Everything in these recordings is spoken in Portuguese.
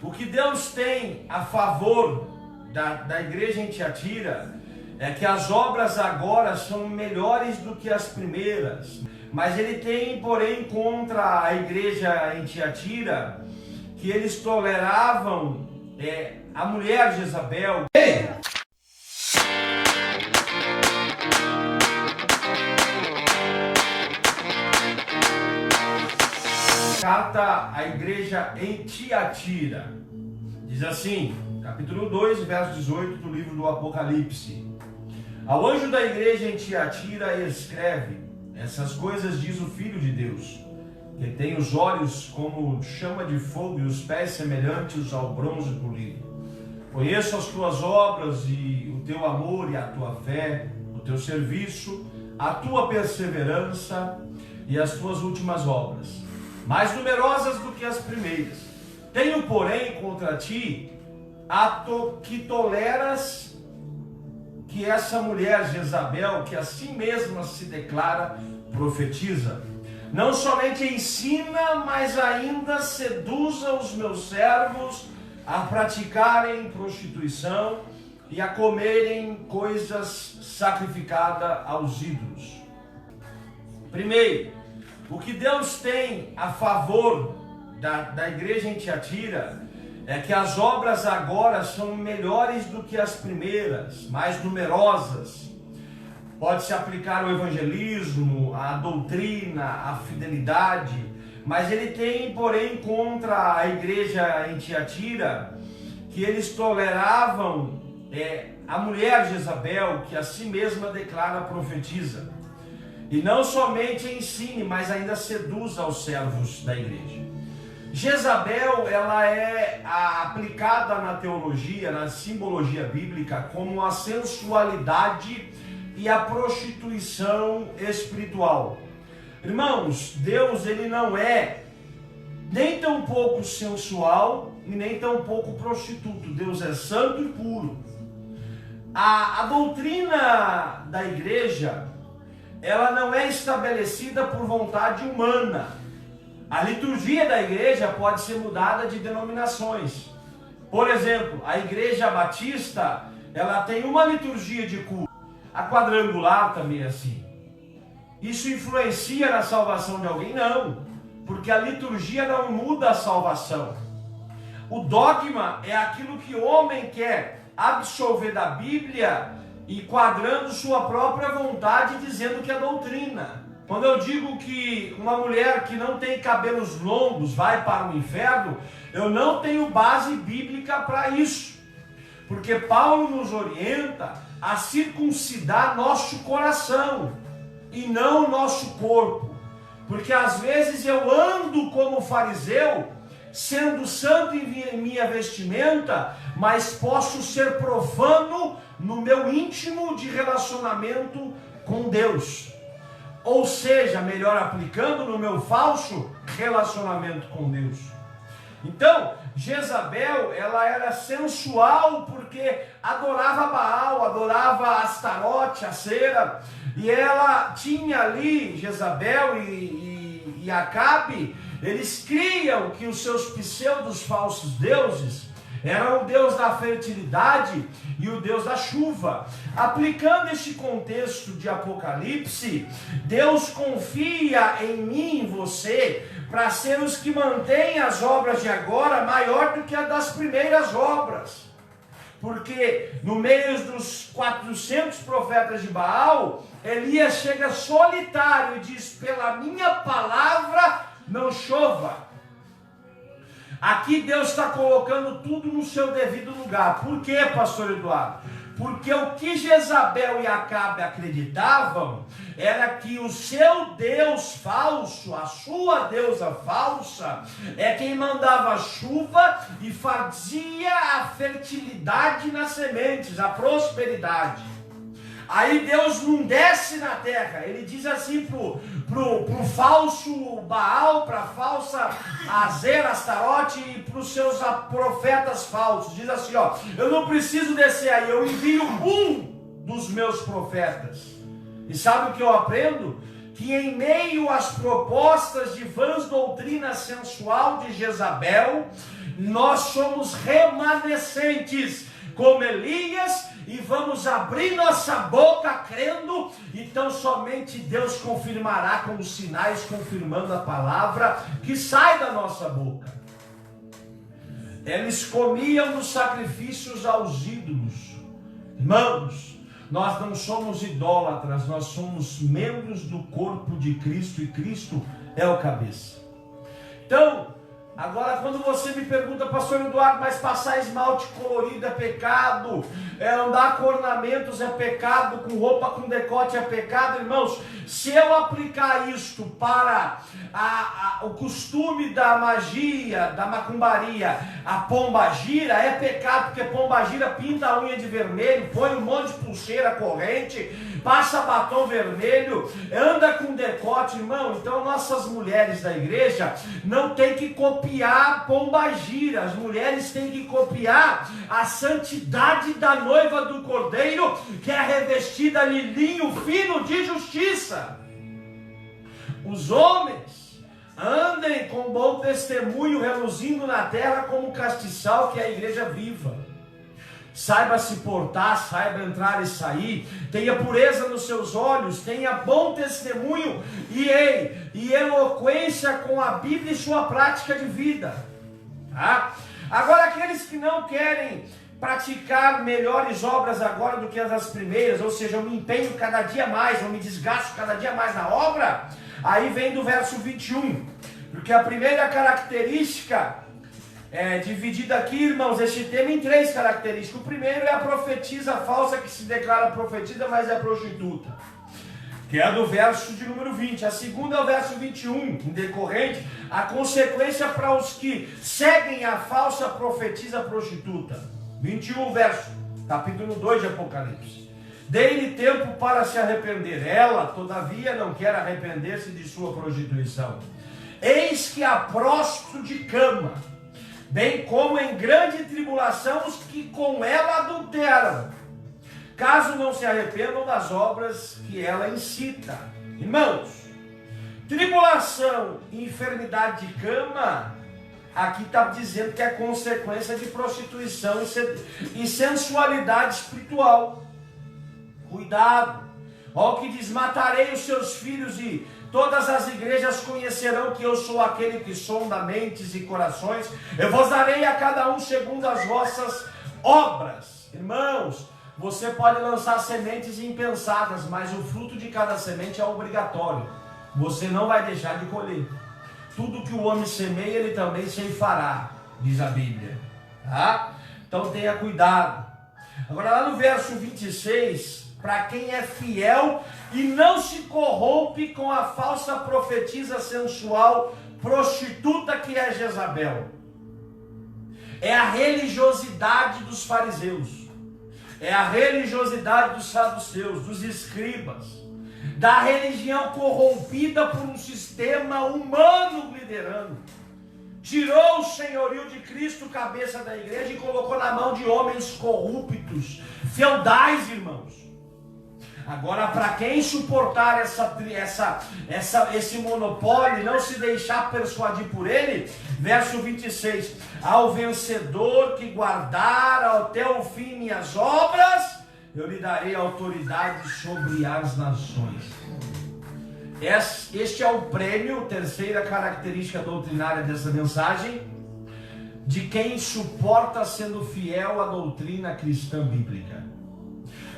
O que Deus tem a favor da igreja em Tiatira é que as obras agora são melhores do que as primeiras. Mas ele tem, porém, contra a igreja em Tiatira que eles toleravam a mulher Jezabel. Ei! Carta à igreja em Tiatira. Diz assim, capítulo 2, verso 18 do livro do Apocalipse. Ao anjo da igreja em Tiatira escreve: essas coisas diz o Filho de Deus, que tem os olhos como chama de fogo e os pés semelhantes ao bronze polido. Conheço as tuas obras e o teu amor e a tua fé, o teu serviço, a tua perseverança e as tuas últimas obras, mais numerosas do que as primeiras. Tenho, porém, contra ti que toleras que essa mulher Jezabel, que assim mesma se declara, profetiza. Não somente ensina, mas ainda seduza os meus servos a praticarem prostituição e a comerem coisas sacrificadas aos ídolos. Primeiro, o que Deus tem a favor da igreja em Tiatira é que as obras agora são melhores do que as primeiras, mais numerosas. Pode-se aplicar o evangelismo, a doutrina, a fidelidade, mas ele tem, porém, contra a igreja em Tiatira que eles toleravam a mulher Jezabel, que a si mesma declara, profetiza. E não somente ensine, mas ainda seduz aos servos da igreja. Jezabel, ela é aplicada na teologia, na simbologia bíblica, como a sensualidade e a prostituição espiritual. Irmãos, Deus, ele não é nem tão pouco sensual e nem tão pouco prostituto. Deus é santo e puro. A doutrina da igreja, ela não é estabelecida por vontade humana. A liturgia da igreja pode ser mudada de denominações. Por exemplo, a igreja batista, ela tem uma liturgia de culto. A quadrangular também é assim. Isso influencia na salvação de alguém? Não, porque a liturgia não muda a salvação. O dogma é aquilo que o homem quer absorver da Bíblia e quadrando sua própria vontade, dizendo que é doutrina. Quando eu digo que uma mulher que não tem cabelos longos vai para o inferno, eu não tenho base bíblica para isso. Porque Paulo nos orienta a circuncidar nosso coração e não o nosso corpo. Porque às vezes eu ando como fariseu, sendo santo em minha vestimenta, mas posso ser profano no meu íntimo de relacionamento com Deus. Ou seja, melhor aplicando, no meu falso relacionamento com Deus. Então, Jezabel, ela era sensual porque adorava Baal, adorava Astarote, a cera, e ela tinha ali, Jezabel e Acabe, eles criam que os seus pseudos falsos deuses eram o Deus da fertilidade e o Deus da chuva. Aplicando este contexto de Apocalipse, Deus confia em mim e em você para ser os que mantêm as obras de agora maior do que a das primeiras obras. Porque no meio dos 400 profetas de Baal, Elias chega solitário e diz: pela minha palavra não chova. Aqui Deus está colocando tudo no seu devido lugar. Por quê, pastor Eduardo? Porque o que Jezabel e Acabe acreditavam era que o seu Deus falso, a sua deusa falsa, é quem mandava a chuva e fazia a fertilidade nas sementes, a prosperidade. Aí Deus não desce na terra, ele diz assim pro falso Baal, para a falsa Azera, Astarote e para os seus profetas falsos, diz assim, ó, eu não preciso descer aí, eu envio um dos meus profetas. E sabe o que eu aprendo? Que em meio às propostas de vãs doutrina sensual de Jezabel, nós somos remanescentes, como Elias, e vamos abrir nossa boca crendo, então somente Deus confirmará com os sinais, confirmando a palavra que sai da nossa boca. Eles comiam dos sacrifícios aos ídolos. Irmãos, nós não somos idólatras, nós somos membros do corpo de Cristo, e Cristo é o cabeça. Então, agora quando você me pergunta, pastor Eduardo, mas passar esmalte colorido é pecado, andar com ornamentos é pecado, com roupa com decote é pecado, irmãos, se eu aplicar isto para o costume da magia, da macumbaria, a pombagira, é pecado, porque pombagira pinta a unha de vermelho, põe um monte de pulseira corrente, passa batom vermelho, anda com decote, irmão. Então nossas mulheres da igreja não tem que copiar pombagira, as mulheres têm que copiar a santidade da noiva do Cordeiro, que é revestida de linho fino de justiça. Os homens andem com bom testemunho, reluzindo na terra como castiçal, que é a igreja viva. Saiba se portar, saiba entrar e sair, tenha pureza nos seus olhos, tenha bom testemunho e eloquência com a Bíblia e sua prática de vida. Tá? Agora, aqueles que não querem praticar melhores obras agora do que as primeiras, ou seja, eu me empenho cada dia mais, eu me desgasto cada dia mais na obra, aí vem do verso 21, porque a primeira característica dividida aqui, irmãos, este tema em 3 características. O primeiro é a profetisa falsa, que se declara profetisa, mas é prostituta, que é do verso de número 20. A segunda é o verso 21, em decorrente, a consequência para os que seguem a falsa profetisa prostituta. 21 verso, capítulo 2 de Apocalipse. Dê-lhe tempo para se arrepender. Ela, todavia, não quer arrepender-se de sua prostituição. Eis que a prosto de cama, bem como em grande tribulação os que com ela adulteram, caso não se arrependam das obras que ela incita. Irmãos, tribulação e enfermidade de cama, aqui está dizendo que é consequência de prostituição e sensualidade espiritual. Cuidado. Olha o que diz: matarei os seus filhos e todas as igrejas conhecerão que eu sou aquele que sonda mentes e corações. Eu vos darei a cada um segundo as vossas obras. Irmãos, você pode lançar sementes impensadas, mas o fruto de cada semente é obrigatório. Você não vai deixar de colher. Tudo que o homem semeia, ele também ceifará, diz a Bíblia. Tá? Então tenha cuidado. Agora lá no verso 26, para quem é fiel e não se corrompe com a falsa profetisa sensual prostituta que é Jezabel. É a religiosidade dos fariseus, é a religiosidade dos saduceus, dos escribas, da religião corrompida por um sistema humano liderando. Tirou o senhorio de Cristo, cabeça da igreja, e colocou na mão de homens corruptos, feudais, irmãos. Agora, para quem suportar esse monopólio e não se deixar persuadir por ele, verso 26, ao vencedor que guardar até o fim minhas obras, eu lhe darei autoridade sobre as nações. Este é o prêmio, terceira característica doutrinária dessa mensagem, de quem suporta sendo fiel à doutrina cristã bíblica.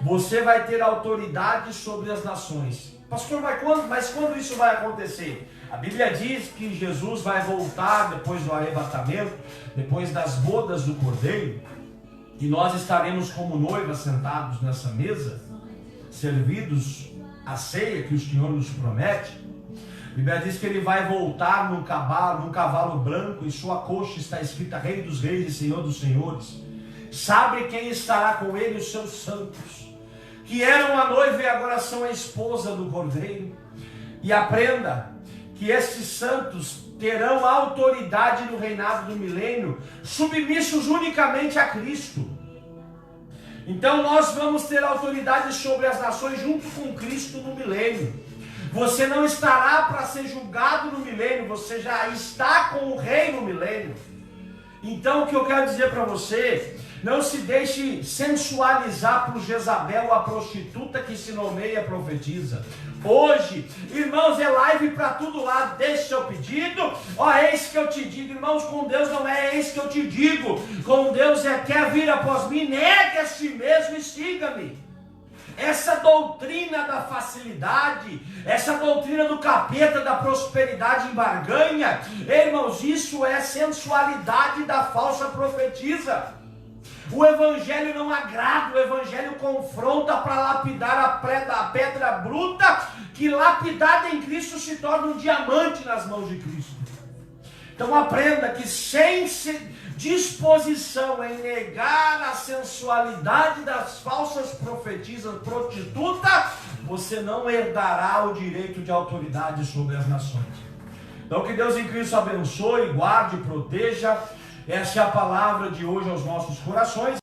Você vai ter autoridade sobre as nações. Pastor, mas quando isso vai acontecer? A Bíblia diz que Jesus vai voltar depois do arrebatamento, depois das bodas do Cordeiro, e nós estaremos como noivas sentados nessa mesa, servidos a ceia que o Senhor nos promete. A Bíblia diz que ele vai voltar num cavalo branco, e sua coxa está escrita Rei dos Reis e Senhor dos Senhores. Sabe quem estará com ele? Os seus santos, que eram a noiva e agora são a esposa do Cordeiro. E aprenda que estes santos terão autoridade no reinado do milênio, submissos unicamente a Cristo. Então nós vamos ter autoridade sobre as nações junto com Cristo no milênio. Você não estará para ser julgado no milênio, você já está com o rei no milênio. Então o que eu quero dizer para você, não se deixe sensualizar por Jezabel, a prostituta que se nomeia profetiza. Hoje, irmãos, é live para tudo lado. Deixe seu pedido. Ó, eis que eu te digo, irmãos, com Deus não é eis que eu te digo. Com Deus é: quer vir após mim, negue a si mesmo e siga-me. Essa doutrina da facilidade, essa doutrina do capeta, da prosperidade em barganha, irmãos, isso é sensualidade da falsa profetisa. O evangelho não agrada, o evangelho confronta para lapidar a pedra bruta, que lapidada em Cristo se torna um diamante nas mãos de Cristo. Então aprenda que sem disposição em negar a sensualidade das falsas profetisas prostituta, você não herdará o direito de autoridade sobre as nações. Então que Deus em Cristo abençoe, guarde, proteja. Essa é a palavra de hoje aos nossos corações.